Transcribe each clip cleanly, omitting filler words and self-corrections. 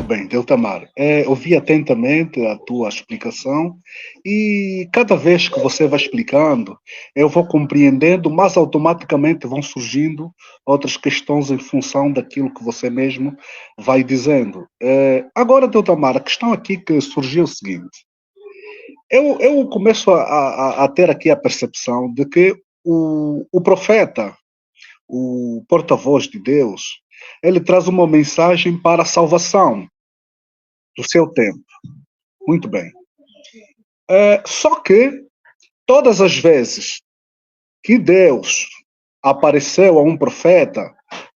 bem, Deltamar. Ouvi atentamente a tua explicação e cada vez que você vai explicando, eu vou compreendendo, mas automaticamente vão surgindo outras questões em função daquilo que você mesmo vai dizendo. Agora, Deltamar, a questão aqui que surgiu é o seguinte: eu começo a ter aqui a percepção de que o profeta, o porta-voz de Deus, ele traz uma mensagem para a salvação do seu tempo. Muito bem. Só que todas as vezes que Deus apareceu a um profeta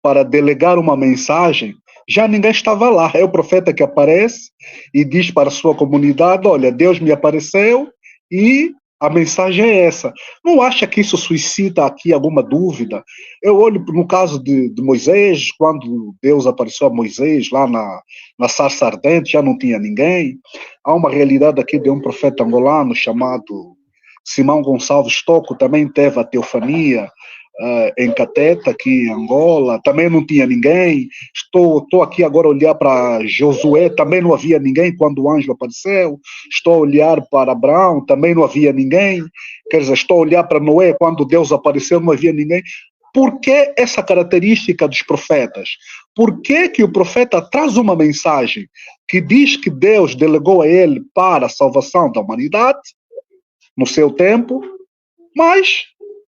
para delegar uma mensagem, já ninguém estava lá. É o profeta que aparece e diz para a sua comunidade: olha, Deus me apareceu e a mensagem é essa. Não acha que isso suscita aqui alguma dúvida? Eu olho no caso de Moisés, quando Deus apareceu a Moisés lá na sarça ardente, já não tinha ninguém. Há uma realidade aqui de um profeta angolano chamado Simão Gonçalves Toco, também teve a teofania em Cateta, aqui em Angola, também não tinha ninguém. Estou aqui agora a olhar para Josué, também não havia ninguém quando o anjo apareceu. Estou a olhar para Abraão, também não havia ninguém. Quer dizer, estou a olhar para Noé, quando Deus apareceu, não havia ninguém. Por que essa característica dos profetas? Por que o profeta traz uma mensagem que diz que Deus delegou a ele para a salvação da humanidade, no seu tempo, mas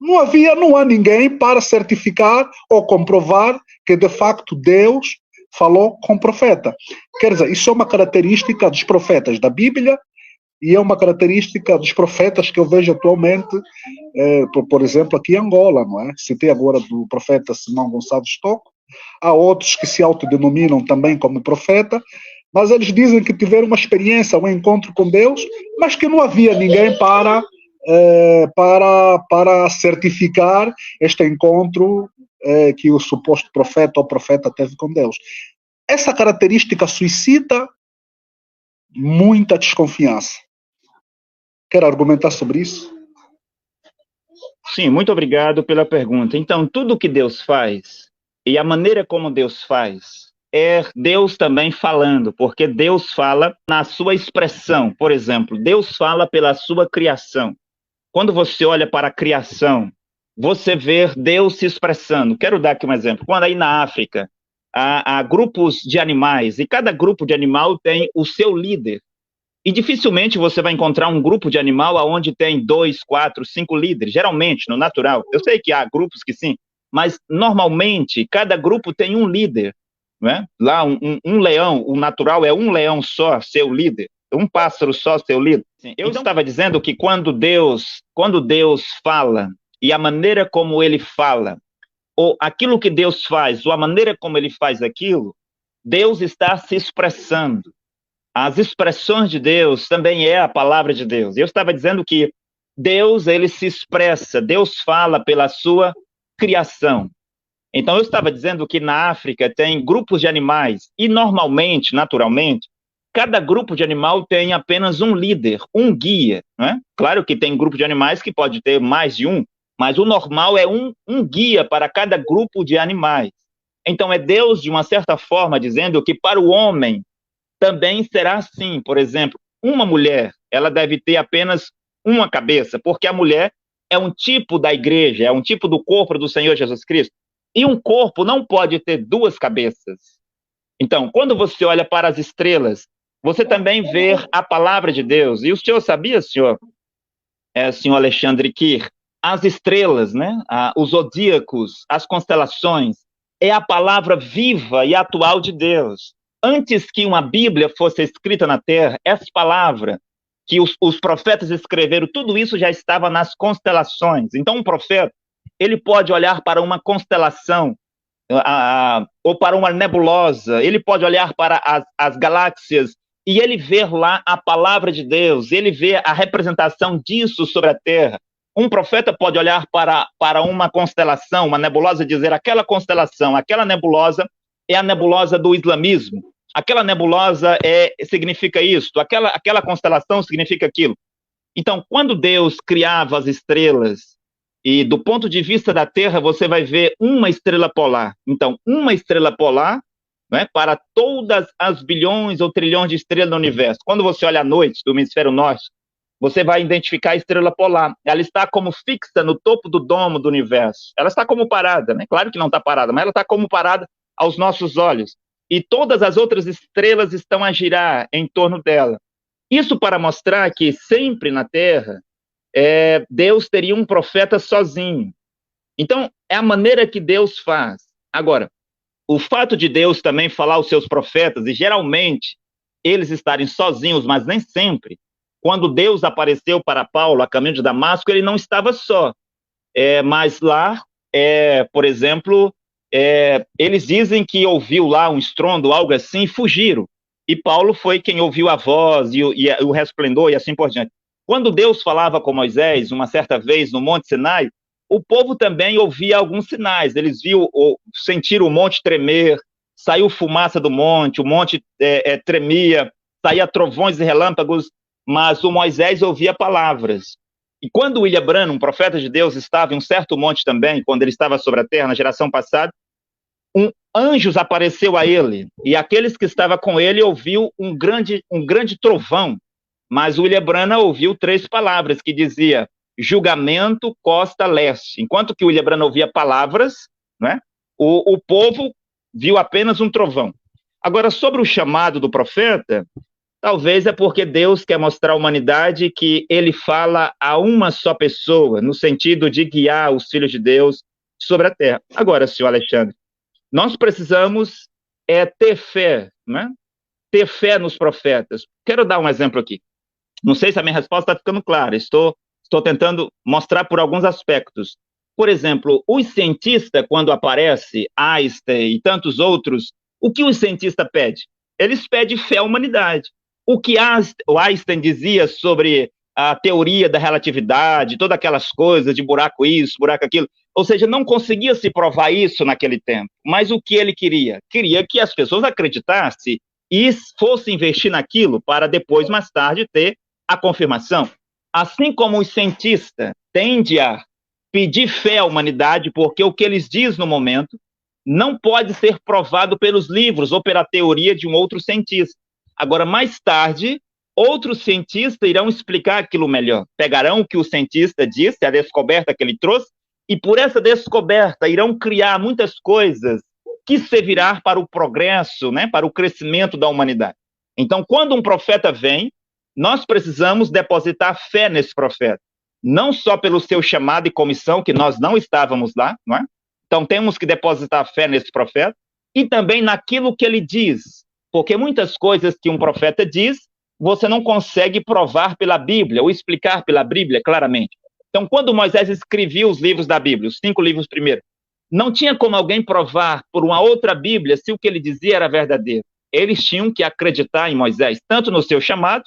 não há ninguém para certificar ou comprovar que de facto Deus falou com o profeta. Quer dizer, isso é uma característica dos profetas da Bíblia e é uma característica dos profetas que eu vejo atualmente, por exemplo, aqui em Angola, não é? Citei agora do profeta Simão Gonçalves Toco. Há outros que se autodenominam também como profeta, mas eles dizem que tiveram uma experiência, um encontro com Deus, mas que não havia ninguém para certificar este encontro que o suposto profeta ou profeta teve com Deus. Essa característica suscita muita desconfiança. Quer argumentar sobre isso? Sim, muito obrigado pela pergunta. Então, tudo que Deus faz e a maneira como Deus faz é Deus também falando, porque Deus fala na sua expressão. Por exemplo, Deus fala pela sua criação. Quando você olha para a criação, você vê Deus se expressando. Quero dar aqui um exemplo. Quando aí na África há grupos de animais, e cada grupo de animal tem o seu líder. E dificilmente você vai encontrar um grupo de animal onde tem 2, 4, 5 líderes, geralmente, no natural. Eu sei que há grupos que sim, mas normalmente cada grupo tem um líder. Né? Lá um leão, o natural é um leão só, seu líder. Um pássaro só, seu líder. Eu estava dizendo que quando Deus fala, e a maneira como ele fala, ou aquilo que Deus faz, ou a maneira como ele faz aquilo, Deus está se expressando. As expressões de Deus também é a palavra de Deus. Eu estava dizendo que Deus, ele se expressa, Deus fala pela sua criação. Então, eu estava dizendo que na África tem grupos de animais, e normalmente, naturalmente, cada grupo de animal tem apenas um líder, um guia. Né? Claro que tem grupo de animais que pode ter mais de um, mas o normal é um guia para cada grupo de animais. Então, é Deus, de uma certa forma, dizendo que para o homem também será assim. Por exemplo, uma mulher, ela deve ter apenas uma cabeça, porque a mulher é um tipo da igreja, é um tipo do corpo do Senhor Jesus Cristo. E um corpo não pode ter duas cabeças. Então, quando você olha para as estrelas, você também vê a palavra de Deus. E o senhor sabia, senhor Alexandre, que as estrelas, né, os zodíacos, as constelações, é a palavra viva e atual de Deus. Antes que uma Bíblia fosse escrita na Terra, essa palavra que os profetas escreveram, tudo isso já estava nas constelações. Então, um profeta, ele pode olhar para uma constelação, ou para uma nebulosa, ele pode olhar para as galáxias e ele vê lá a palavra de Deus, ele vê a representação disso sobre a Terra. Um profeta pode olhar para uma constelação, uma nebulosa, e dizer: aquela constelação, aquela nebulosa é a nebulosa do islamismo, aquela nebulosa significa isto, aquela constelação significa aquilo. Então, quando Deus criava as estrelas, e do ponto de vista da Terra, você vai ver uma estrela polar. Então, uma estrela polar não é? Para todas as bilhões ou trilhões de estrelas do universo. Quando você olha à noite do hemisfério norte, você vai identificar a estrela polar. Ela está como fixa no topo do domo do universo. Ela está como parada, né? Claro que não está parada, mas ela está como parada aos nossos olhos. E todas as outras estrelas estão a girar em torno dela. Isso para mostrar que sempre na Terra, Deus teria um profeta sozinho. Então, é a maneira que Deus faz. Agora, o fato de Deus também falar aos seus profetas, e geralmente eles estarem sozinhos, mas nem sempre, quando Deus apareceu para Paulo a caminho de Damasco, ele não estava só. Mas lá, por exemplo, eles dizem que ouviu lá um estrondo, algo assim, e fugiram. E Paulo foi quem ouviu a voz e o resplendor e assim por diante. Quando Deus falava com Moisés, uma certa vez no Monte Sinai, o povo também ouvia alguns sinais. Eles sentiram o monte tremer, saiu fumaça do monte, o monte tremia, saía trovões e relâmpagos, mas o Moisés ouvia palavras. E quando o William Branham, um profeta de Deus, estava em um certo monte também, quando ele estava sobre a terra, na geração passada, anjos apareceu a ele, e aqueles que estavam com ele ouviu um grande trovão, mas o William Branham ouviu 3 palavras que dizia julgamento costa leste. Enquanto que o William Branham ouvia palavras, né, o povo viu apenas um trovão. Agora, sobre o chamado do profeta, talvez é porque Deus quer mostrar à humanidade que ele fala a uma só pessoa, no sentido de guiar os filhos de Deus sobre a terra. Agora, senhor Alexandre, nós precisamos ter fé, né? Ter fé nos profetas. Quero dar um exemplo aqui. Não sei se a minha resposta está ficando clara. Estou tentando mostrar por alguns aspectos. Por exemplo, os cientistas, quando aparece Einstein e tantos outros, o que os cientistas pedem? Eles pedem fé à humanidade. O que o Einstein dizia sobre a teoria da relatividade, todas aquelas coisas de buraco isso, buraco aquilo, ou seja, não conseguia se provar isso naquele tempo. Mas o que ele queria? Queria que as pessoas acreditassem e fossem investir naquilo para depois, mais tarde, ter a confirmação. Assim como os cientistas tendem a pedir fé à humanidade, porque o que eles dizem no momento não pode ser provado pelos livros ou pela teoria de um outro cientista. Agora, mais tarde, outros cientistas irão explicar aquilo melhor. Pegarão o que o cientista disse, a descoberta que ele trouxe, e por essa descoberta irão criar muitas coisas que servirão para o progresso, né, para o crescimento da humanidade. Então, quando um profeta vem, nós precisamos depositar fé nesse profeta. Não só pelo seu chamado e comissão, que nós não estávamos lá, não é? Então, temos que depositar fé nesse profeta, e também naquilo que ele diz. Porque muitas coisas que um profeta diz, você não consegue provar pela Bíblia, ou explicar pela Bíblia claramente. Então, quando Moisés escrevia os livros da Bíblia, os 5 livros primeiros, não tinha como alguém provar por uma outra Bíblia se o que ele dizia era verdadeiro. Eles tinham que acreditar em Moisés, tanto no seu chamado,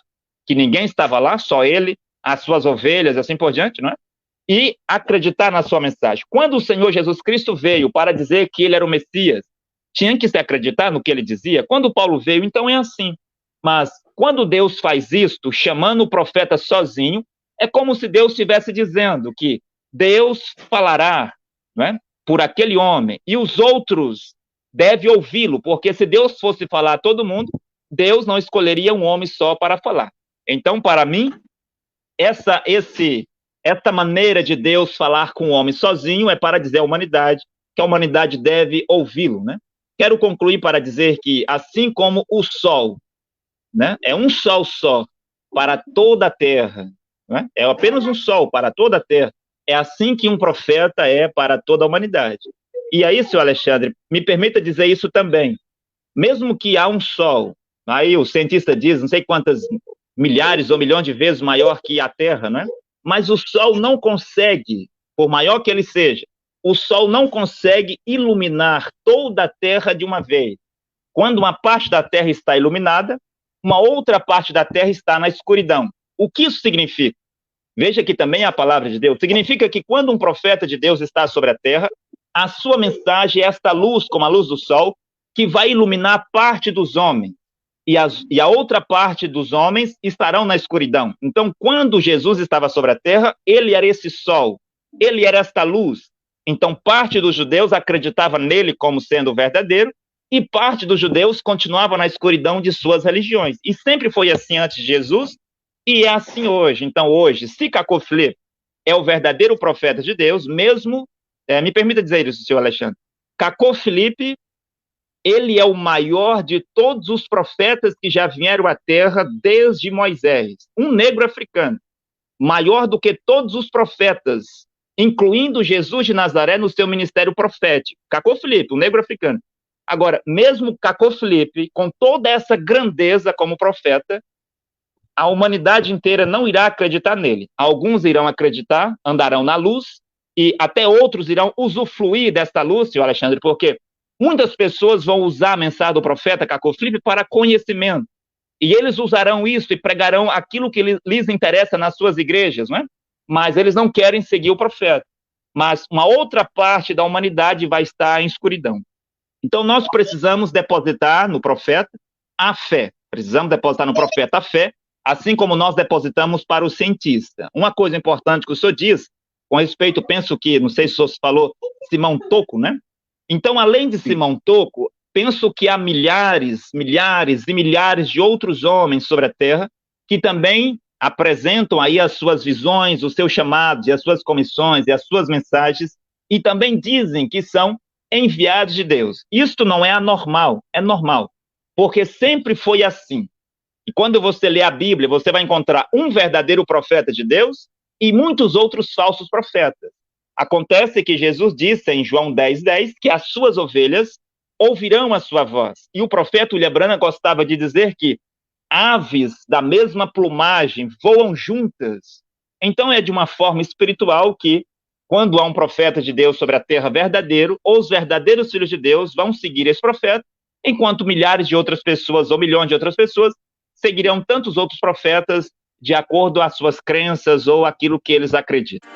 que ninguém estava lá, só ele, as suas ovelhas, assim por diante, não é? E acreditar na sua mensagem. Quando o Senhor Jesus Cristo veio para dizer que ele era o Messias, tinha que se acreditar no que ele dizia. Quando Paulo veio, então é assim. Mas quando Deus faz isto, chamando o profeta sozinho, é como se Deus estivesse dizendo que Deus falará, não é, por aquele homem, e os outros devem ouvi-lo, porque se Deus fosse falar a todo mundo, Deus não escolheria um homem só para falar. Então, para mim, essa maneira de Deus falar com o homem sozinho é para dizer à humanidade que a humanidade deve ouvi-lo, né? Quero concluir para dizer que, assim como o sol, né, é um sol só para toda a terra, né? É apenas um sol para toda a terra, é assim que um profeta é para toda a humanidade. E aí, senhor Alexandre, me permita dizer isso também. Mesmo que há um sol, aí o cientista diz, não sei quantas milhares ou milhões de vezes maior que a Terra, né? Mas o sol não consegue, por maior que ele seja, o sol não consegue iluminar toda a Terra de uma vez. Quando uma parte da Terra está iluminada, uma outra parte da Terra está na escuridão. O que isso significa? Veja que também é a palavra de Deus. Significa que quando um profeta de Deus está sobre a terra, a sua mensagem é esta luz, como a luz do sol, que vai iluminar parte dos homens. E a outra parte dos homens estarão na escuridão. Então, quando Jesus estava sobre a terra, ele era esse sol, ele era esta luz. Então, parte dos judeus acreditava nele como sendo verdadeiro, e parte dos judeus continuava na escuridão de suas religiões. E sempre foi assim antes de Jesus, e é assim hoje. Então, hoje, se Caco Filipe é o verdadeiro profeta de Deus, mesmo, me permita dizer isso, senhor Alexandre, Caco Filipe, ele é o maior de todos os profetas que já vieram à Terra desde Moisés, um negro africano, maior do que todos os profetas, incluindo Jesus de Nazaré no seu ministério profético. Caco Filipe, um negro africano. Agora, mesmo Caco Filipe, com toda essa grandeza como profeta, a humanidade inteira não irá acreditar nele. Alguns irão acreditar, andarão na luz, e até outros irão usufruir desta luz, senhor Alexandre, porque muitas pessoas vão usar a mensagem do profeta Caco Filipe para conhecimento. E eles usarão isso e pregarão aquilo que lhes interessa nas suas igrejas, não é? Mas eles não querem seguir o profeta. Mas uma outra parte da humanidade vai estar em escuridão. Então nós precisamos depositar no profeta a fé. Precisamos depositar no profeta a fé, assim como nós depositamos para o cientista. Uma coisa importante que o senhor diz, com respeito, penso que, não sei se o senhor falou, Simão Toco, né? Então, além de Simão Toco, penso que há milhares e milhares de outros homens sobre a Terra que também apresentam aí as suas visões, os seus chamados, e as suas comissões, e as suas mensagens, e também dizem que são enviados de Deus. Isto não é anormal, é normal, porque sempre foi assim. E quando você lê a Bíblia, você vai encontrar um verdadeiro profeta de Deus e muitos outros falsos profetas. Acontece que Jesus disse em João 10:10 que as suas ovelhas ouvirão a sua voz. E o profeta William Branham gostava de dizer que aves da mesma plumagem voam juntas. Então é de uma forma espiritual que, quando há um profeta de Deus sobre a terra verdadeiro, os verdadeiros filhos de Deus vão seguir esse profeta, enquanto milhares de outras pessoas ou milhões de outras pessoas seguirão tantos outros profetas de acordo às suas crenças ou aquilo que eles acreditam.